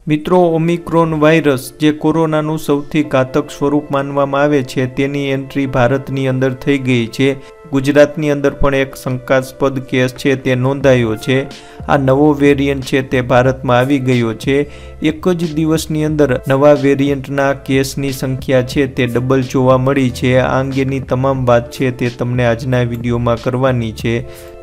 મિત્રો, Omicron virus જે કોરોનાનું સૌથી ઘાતક સ્વરૂપ માનવામાં આવે છે તેની એન્ટ્રી ભારતની અંદર થઈ ગઈ છે। ગુજરાતની અંદર પણ એક શંકાસ્પદ કેસ છે તે નોંધાયો છે। આ નવો વેરિયન્ટ છે તે ભારતમાં આવી ગયો છે। એક જ દિવસની અંદર નવા વેરિયન્ટના કેસની સંખ્યા છે તે ડબલ જોવા મળી છે। આ અંગેની તમામ વાત છે તે તમને આજના વિડીયોમાં કરવાની છે,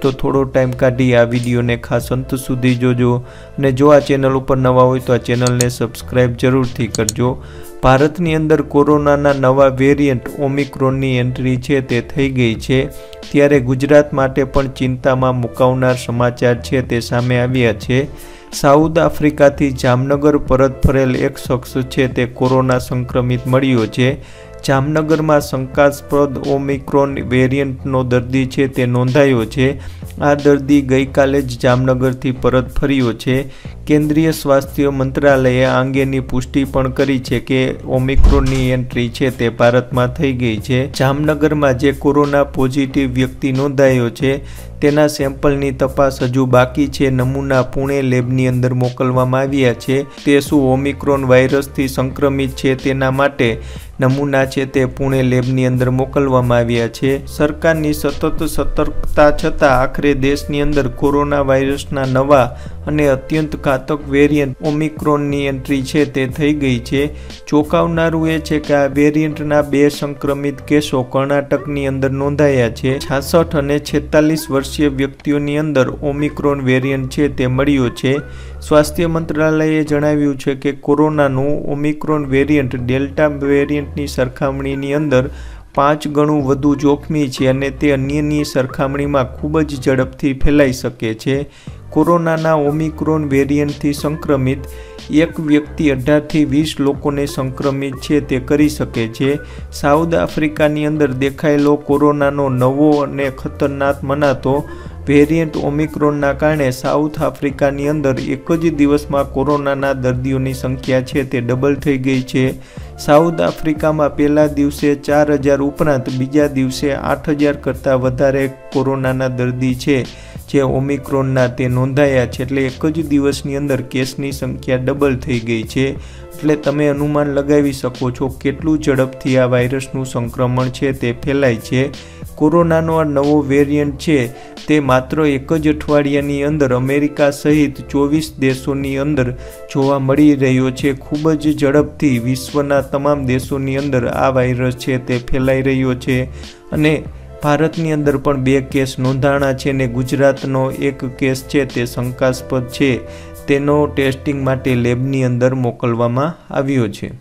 તો થોડો ટાઈમ કાઢી આ વિડીયોને ખાસ અંત સુધી જોજો અને જો આ ચેનલ ઉપર નવા હોય તો આ ચેનલને સબસ્ક્રાઇબ જરૂરથી કરજો। ભારતની અંદર કોરોનાના નવા વેરિયન્ટ ઓમિક્રોનની એન્ટ્રી છે તે થઈ ગઈ છે, ત્યારે ગુજરાત માટે પણ ચિંતામાં મુકાવનાર સમાચાર છે તે સામે આવ્યા છે। સાઉથ આફ્રિકાથી જામનગર પરત ફરેલ એક શખ્સ છે તે કોરોના સંક્રમિત મળ્યો છે। જામનગરમાં શંકાસ્પદ ઓમિક્રોન વેરિયન્ટનો દર્દી છે તે નોંધાયો છે। આ દર્દી ગઈકાલે જ જામનગરથી પરત ફર્યો છે। કેન્દ્રીય સ્વાસ્થ્ય મંત્રાલયે આ અંગેની પુષ્ટિ પણ કરી છે કે ઓમિક્રોનની એન્ટ્રી છે તે ભારતમાં થઈ ગઈ છે। જામનગરમાં જે કોરોના પોઝિટિવ વ્યક્તિ નોંધાયો છે તેના સેમ્પલની તપાસ હજુ બાકી છે। નમૂના પુણે લેબની અંદર મોકલવામાં આવ્યા છે। તે શું ઓમિક્રોન વાયરસથી સંક્રમિત છે તેના માટે નમૂના છે તે પુણે લેબની અંદર મોકલવામાં આવ્યા છે। સરકારની સતત સતર્કતા છતાં આખરે દેશની અંદર કોરોના વાયરસના નવા અને અત્યંત ઘાતક વેરિયન્ટ ઓમિક્રોનની એન્ટ્રી છે તે થઈ ગઈ છે। ચોંકાવનારું એ છે કે આ વેરિયન્ટના 2 સંક્રમિત કેસો કર્ણાટકની અંદર નોંધાયા છે। 66 અને 46 વર્ષીય વ્યક્તિઓની અંદર ઓમિક્રોન વેરિયન્ટ છે તે મળ્યો છે। સ્વાસ્થ્ય મંત્રાલયે જણાવ્યું છે કે કોરોનાનું ઓમિક્રોન વેરિયન્ટ ડેલ્ટા વેરિયન્ટની સરખામણીની અંદર 5 ગણું વધુ જોખમી છે અને તે અન્યની સરખામણીમાં ખૂબ જ ઝડપથી ફેલાઈ શકે છે। કોરોનાના ઓમિક્રોન વેરિયન્ટથી સંક્રમિત એક વ્યક્તિ 18 થી 20 લોકોને સંક્રમિત છે તે કરી શકે છે। સાઉથ આફ્રિકાની અંદર દેખાયેલો કોરોનાનો નવો અને ખતરનાક મનાતો વેરિયન્ટ ઓમિક્રોનના કારણે સાઉથ આફ્રિકાની અંદર એક જ દિવસમાં કોરોનાના દર્દીઓની સંખ્યા છે તે ડબલ થઈ ગઈ છે। સાઉથ આફ્રિકામાં પહેલા દિવસે 4000 ઉપરાંત બીજા દિવસે 8000 કરતાં વધારે કોરોનાના દર્દી છે જે ઓમિક્રોનના તે નોંધાયા છે। એટલે એક જ દિવસની અંદર કેસની સંખ્યા ડબલ થઈ ગઈ છે। એટલે તમે અનુમાન લગાવી શકો છો કેટલું ઝડપથી આ વાયરસનું સંક્રમણ છે તે ફેલાય છે। કોરોનાનો આ નવો વેરિયન્ટ છે તે માત્ર એક જ અઠવાડિયાની અંદર અમેરિકા સહિત 24 દેશોની અંદર જોવા મળી રહ્યો છે। ખૂબ જ ઝડપથી વિશ્વના તમામ દેશોની અંદર આ વાયરસ છે તે ફેલાઈ રહ્યો છે અને ભારતની અંદર પણ 2 કેસ નોંધાણા છે અને ગુજરાતનો એક કેસ છે તે શંકાસ્પદ છે, તેનો ટેસ્ટિંગ માટે લેબની અંદર મોકલવામાં આવ્યો છે।